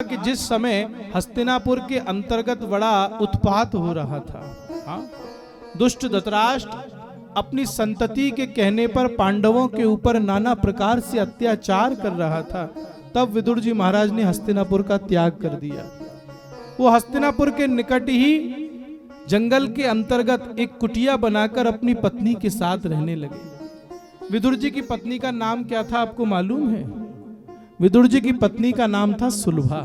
कि जिस समय हस्तिनापुर के अंतर्गत बड़ा उत्पात हो रहा था, दुष्ट धृतराष्ट्र अपनी संतति के कहने पर पांडवों के ऊपर नाना प्रकार से अत्याचार कर रहा था, तब विदुर जी महाराज ने हस्तिनापुर का त्याग कर दिया। वो हस्तिनापुर के निकट ही जंगल के अंतर्गत एक कुटिया बनाकर अपनी पत्नी के साथ रहने लगे। विदुर जी की पत्नी का नाम क्या था आपको मालूम है? विदुर जी की पत्नी का नाम था सुलभा।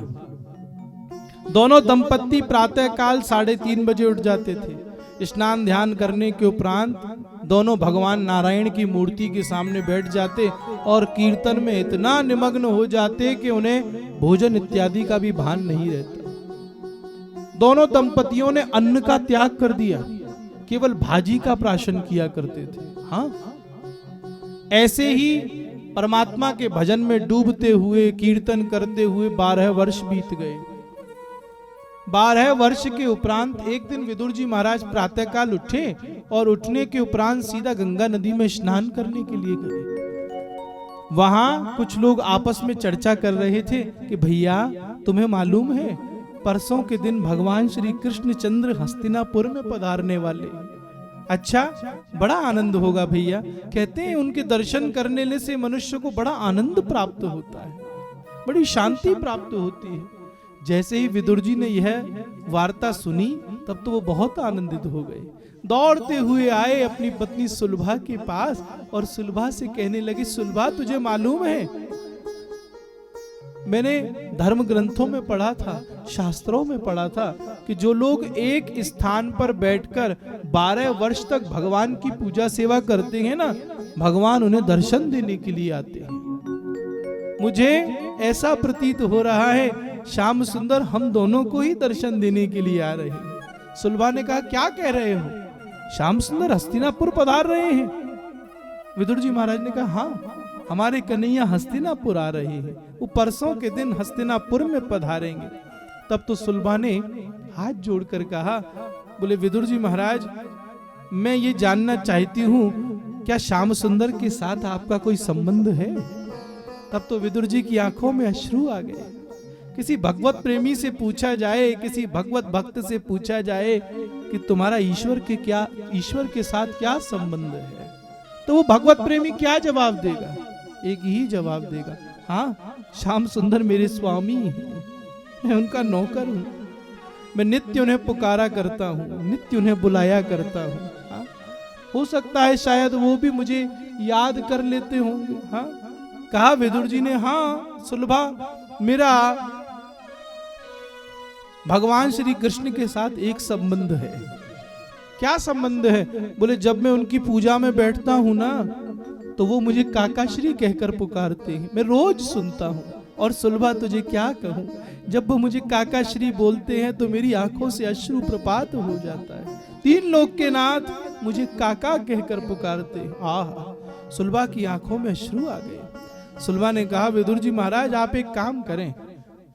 दोनों दंपत्ति प्रातः काल 3:30 बजे उठ जाते थे। स्नान ध्यान करने के उपरांत दोनों भगवान नारायण की मूर्ति के सामने बैठ जाते और कीर्तन में इतना निमग्न हो जाते कि उन्हें भोजन इत्यादि का भी भान नहीं रहता। दोनों दंपतियों ने अन्न का त्याग कर दिया, केवल भाजी का प्राशन किया करते थे। हाँ, ऐसे ही परमात्मा के भजन में डूबते हुए कीर्तन करते हुए 12 वर्ष बीत गए। 12 वर्ष के उपरांत एक दिन विदुर जी महाराज प्रातःकाल उठे और उठने के उपरांत सीधा गंगा नदी में स्नान करने के लिए गए। वहां कुछ लोग आपस में चर्चा कर रहे थे कि भैया तुम्हें मालूम है परसों के दिन भगवान श्री कृष्णचंद्र हस्तिनापुर में पधारने वाले। अच्छा, बड़ा आनंद होगा भैया। कहते हैं उनके दर्शन करने से मनुष्य को बड़ा आनंद प्राप्त होता है, बड़ी शांति प्राप्त होती है। जैसे ही विदुर जी ने यह वार्ता सुनी तब तो वो बहुत आनंदित हो गए। दौड़ते हुए आए अपनी पत्नी सुलभा के पास और सुलभा से कहने लगे, सुलभा तुझे मालूम है मैंने धर्म ग्रंथों में पढ़ा था, शास्त्रों में पढ़ा था कि जो लोग एक स्थान पर बैठकर 12 वर्ष तक भगवान की पूजा सेवा करते हैं ना, भगवान उन्हें दर्शन देने के लिए आते हैं। मुझे ऐसा प्रतीत हो रहा है श्याम सुंदर हम दोनों को ही दर्शन देने के लिए आ रहे हैं। सुलभा ने कहा, क्या कह रहे हो? श्याम सुंदर हस्तिनापुर पधार रहे हैं? विदुर जी महाराज ने कहा, हाँ, हमारे कन्हैया हस्तिनापुर आ रहे हैं, वो परसों के दिन हस्तिनापुर में पधारेंगे। तब तो सुलभा ने हाथ जोड़कर कहा, बोले विदुर जी महाराज मैं ये जानना चाहती हूँ क्या श्याम सुंदर के साथ आपका कोई संबंध है? तब तो विदुर जी की आंखों में अश्रु आ गए। किसी भगवत प्रेमी से पूछा जाए, किसी भगवत भक्त से पूछा जाए कि तुम्हारा ईश्वर के साथ क्या संबंध है, तो वो भगवत प्रेमी क्या जवाब देगा? एक ही जवाब देगा, हाँ श्याम सुंदर मेरे स्वामी हैं, मैं उनका नौकर हूँ, मैं नित्य उन्हें पुकारा करता हूँ, नित्य उन्हें बुलाया करता हूँ। हाँ? हो सकता है शायद वो भी मुझे याद कर लेते होंगे। हाँ? कहा विदुर जी ने, हाँ सुलभा मेरा भगवान श्री कृष्ण के साथ एक संबंध है। क्या संबंध है? बोले जब मैं उनकी पूजा में बैठता हूं ना तो वो मुझे काका श्री कहकर पुकारते हैं, मैं रोज सुनता हूं। और सुलभा तुझे क्या कहूं, जब वो मुझे काका श्री बोलते हैं तो मेरी आंखों से अश्रु प्रपात हो जाता है। 3 लोक के नाथ मुझे काका कहकर पुकारते हैं। आह, सुलभा की आंखों में अश्रु आ गए। सुलभा ने कहा, विदुर जी महाराज आप एक काम करें,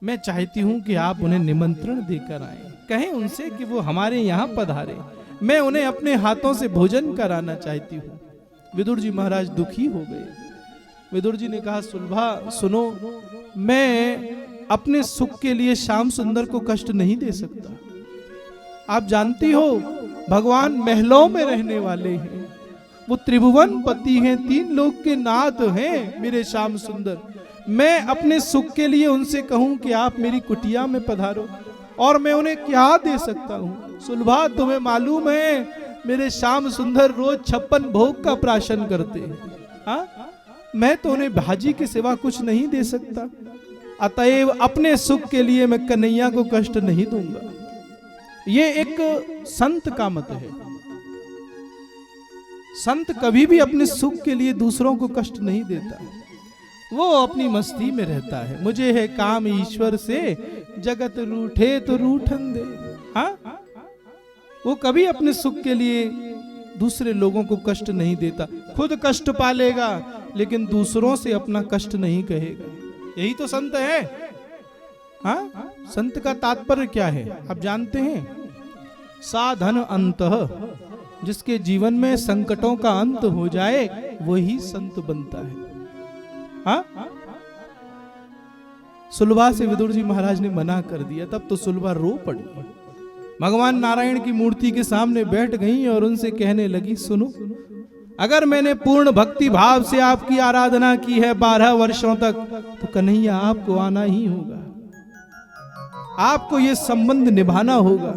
मैं चाहती हूं कि आप उन्हें निमंत्रण देकर आए, कहें उनसे कि वो हमारे यहाँ पधारे, मैं उन्हें अपने हाथों से भोजन कराना चाहती हूँ। विदुर जी महाराज दुखी हो गए। विदुर जी ने कहा, सुलभा सुनो, मैं अपने सुख के लिए श्याम सुंदर को कष्ट नहीं दे सकता। आप जानती हो भगवान महलों में रहने वाले हैं, वो त्रिभुवन पति हैं, 3 लोक के नाथ हैं मेरे श्याम सुंदर। मैं अपने सुख के लिए उनसे कहूं कि आप मेरी कुटिया में पधारो, और मैं उन्हें क्या दे सकता हूं? सुलभा तुम्हें मालूम है मेरे श्याम सुंदर रोज 56 भोग का प्राशन करते हैं। हाँ? मैं तो उन्हें भाजी के सिवा कुछ नहीं दे सकता, अतएव अपने सुख के लिए मैं कन्हैया को कष्ट नहीं दूंगा। ये एक संत का मत है। संत कभी भी अपने सुख के लिए दूसरों को कष्ट नहीं देता, वो अपनी मस्ती में रहता है। मुझे है काम ईश्वर से, जगत रूठे तो रूठन दे। हाँ? वो कभी अपने सुख के लिए दूसरे लोगों को कष्ट नहीं देता, खुद कष्ट पालेगा लेकिन दूसरों से अपना कष्ट नहीं कहेगा। यही तो संत है। हाँ? संत का तात्पर्य क्या है आप जानते हैं? साधन अंतः, जिसके जीवन में संकटों का अंत हो जाए वही संत बनता है। हाँ? सुलभा से विदुर जी महाराज ने मना कर दिया। तब तो सुलभा रो पड़ी, भगवान नारायण की मूर्ति के सामने बैठ गई और उनसे कहने लगी, सुनो, अगर मैंने पूर्ण भक्ति भाव से आपकी आराधना की है 12 वर्षों तक, तो कन्हैया आपको आना ही होगा, आपको ये संबंध निभाना होगा।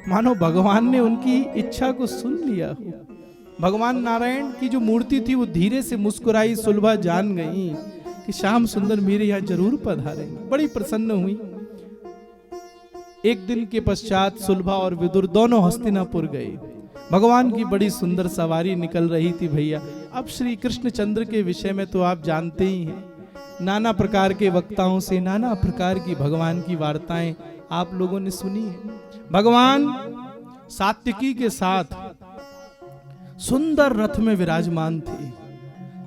मानो भगवान ने उनकी इच्छा को सुन लिया हो। भगवान नारायण की जो मूर्ति थी वो धीरे से मुस्कुराई। सुलभा जान गई कि श्याम सुंदर मेरे यहाँ जरूर पधारेंगे, बड़ी प्रसन्न हुई। एक दिन के पश्चात सुलभा और विदुर दोनों हस्तिनापुर गए। भगवान की बड़ी सुंदर सवारी निकल रही थी भैया। अब श्री कृष्णचंद्र के विषय में तो आप जानते ही हैं, नाना प्रकार के वक्ताओं से नाना प्रकार की भगवान की वार्ताएं आप लोगों ने सुनी है। भगवान सात्विकी के साथ सुंदर रथ में विराजमान थे।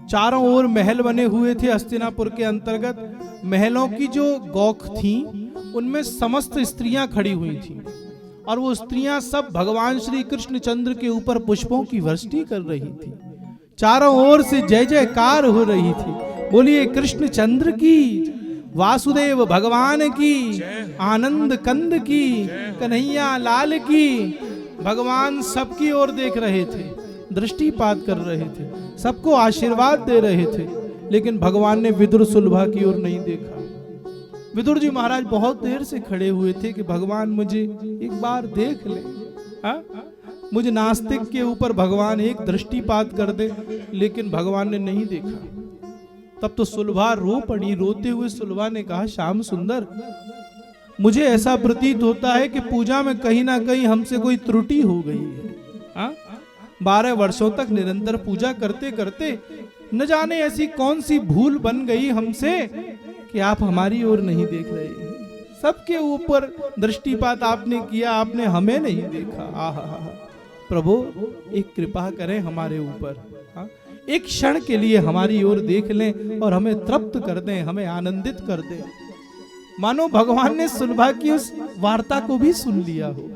चारों ओर महल बने हुए थे। हस्तिनापुर के अंतर्गत महलों की जो गौख थी उनमें समस्त स्त्रियां खड़ी हुई थी और वो स्त्रियां सब भगवान श्री कृष्णचंद्र के ऊपर पुष्पों की वर्षा कर रही थी। चारों ओर से जय जयकार हो रही थी। बोलिए कृष्णचंद्र की, वासुदेव भगवान की, आनंद कंद की, कन्हैया लाल की। भगवान सबकी ओर देख रहे थे, दृष्टिपात कर रहे थे, सबको आशीर्वाद दे रहे थे, लेकिन भगवान ने विदुर सुलभा की ओर नहीं देखा। विदुर जी महाराज बहुत देर से खड़े हुए थे कि भगवान मुझे एक बार देख ले, मुझे नास्तिक के ऊपर भगवान एक दृष्टिपात कर दे, लेकिन भगवान ने नहीं देखा। तब तो सुलभा रो पड़ी। रोते हुए सुलभा ने कहा, श्याम सुंदर, मुझे ऐसा प्रतीत होता है कि पूजा में कहीं ना कहीं हमसे कोई त्रुटि हो गई है। 12 वर्षों तक निरंतर पूजा करते करते न जाने ऐसी कौन सी भूल बन गई हमसे कि आप हमारी ओर नहीं देख रहे हैं। सबके ऊपर दृष्टिपात आपने किया, आपने हमें नहीं देखा। आहा, प्रभु एक कृपा करें हमारे ऊपर, एक क्षण के लिए हमारी ओर देख लें और हमें तृप्त कर दें, हमें आनंदित कर दें। मानो भगवान ने सुलभा की उस वार्ता को भी सुन लिया हो।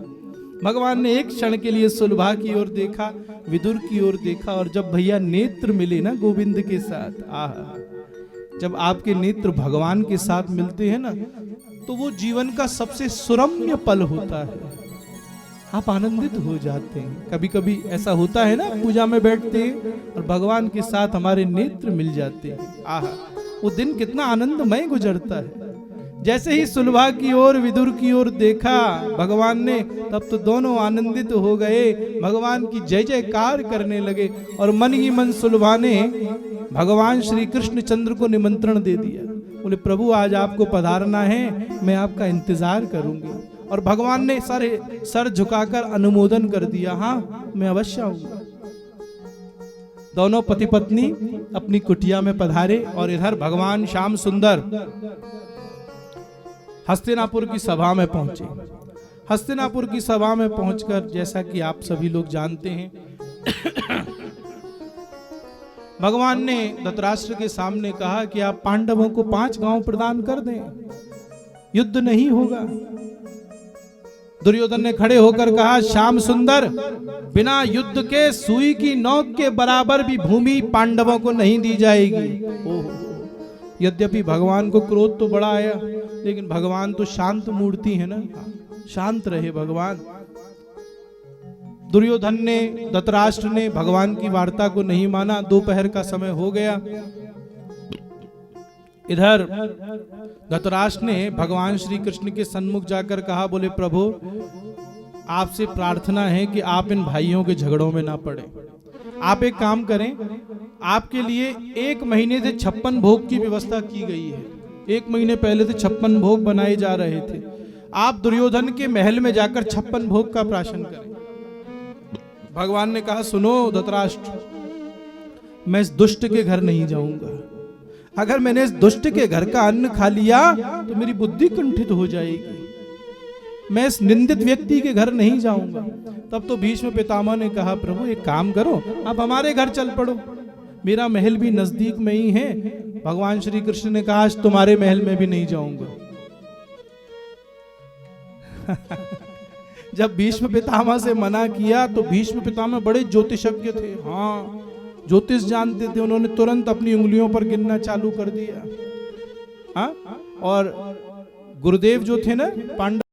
भगवान ने एक क्षण के लिए सुलभा की ओर देखा, विदुर की ओर देखा, और जब भैया नेत्र मिले ना गोविंद के साथ, आहा, जब आपके नेत्र भगवान के साथ मिलते हैं ना, तो वो जीवन का सबसे सुरम्य पल होता है। आप आनंदित हो जाते हैं। कभी कभी ऐसा होता है ना, पूजा में बैठते हैं और भगवान के साथ हमारे नेत्र मिल जाते हैं। आहा, वो दिन कितना आनंदमय गुजरता है। जैसे ही सुलभा की ओर विदुर की ओर देखा भगवान ने, तब तो दोनों आनंदित हो गए, भगवान की जय जयकार करने लगे। और मन ही मन सुलभा ने भगवान श्री कृष्णचंद्र को निमंत्रण दे दिया। बोले, प्रभु आज आपको पधारना है, मैं आपका इंतजार करूंगी। और भगवान ने सर झुकाकर अनुमोदन कर दिया, हाँ मैं अवश्य आऊंगा। दोनों पति पत्नी अपनी कुटिया में पधारे और इधर भगवान श्याम सुंदर हस्तिनापुर की सभा में पहुंचे। हस्तिनापुर की सभा में पहुंचकर, जैसा कि आप सभी लोग जानते हैं, भगवान ने धृतराष्ट्र के सामने कहा कि आप पांडवों को 5 गांव प्रदान कर दें, युद्ध नहीं होगा। दुर्योधन ने खड़े होकर कहा, श्याम सुंदर, बिना युद्ध के सुई की नोक के बराबर भी भूमि पांडवों को नहीं दी जाएगी। यद्यपि भगवान को क्रोध तो बड़ा आया, लेकिन भगवान तो शांत मूर्ति है ना, शांत रहे भगवान। दुर्योधन ने, धृतराष्ट्र ने भगवान की वार्ता को नहीं माना। दोपहर का समय हो गया। इधर धृतराष्ट्र ने भगवान श्री कृष्ण के सन्मुख जाकर कहा, बोले प्रभु आपसे प्रार्थना है कि आप इन भाइयों के झगड़ों में ना पड़े। आप एक काम करें, आपके लिए 1 महीने से 56 भोग की व्यवस्था की गई है। 1 महीने पहले से 56 भोग बनाए जा रहे थे। आप दुर्योधन के महल में जाकर 56 भोग का प्राशन करें। भगवान ने कहा, सुनो धृतराष्ट्र, मैं इस दुष्ट के घर नहीं जाऊंगा। अगर मैंने इस दुष्ट के घर का अन्न खा लिया तो मेरी बुद्धि कुंठित हो जाएगी। मैं इस निंदित व्यक्ति के घर नहीं जाऊंगा। तब तो भीष्म पितामह ने कहा, प्रभु एक काम करो, आप हमारे घर चल पड़ो, मेरा महल भी नजदीक में ही है। भगवान श्री कृष्ण ने कहा, आज तुम्हारे महल में भी नहीं जाऊंगा। जब भीष्म पितामह से मना किया तो भीष्म पितामह बड़े ज्योतिषज्ञ थे, हाँ ज्योतिष जानते थे। उन्होंने तुरंत अपनी उंगलियों पर गिनना चालू कर दिया। और गुरुदेव जो थे ना पांडव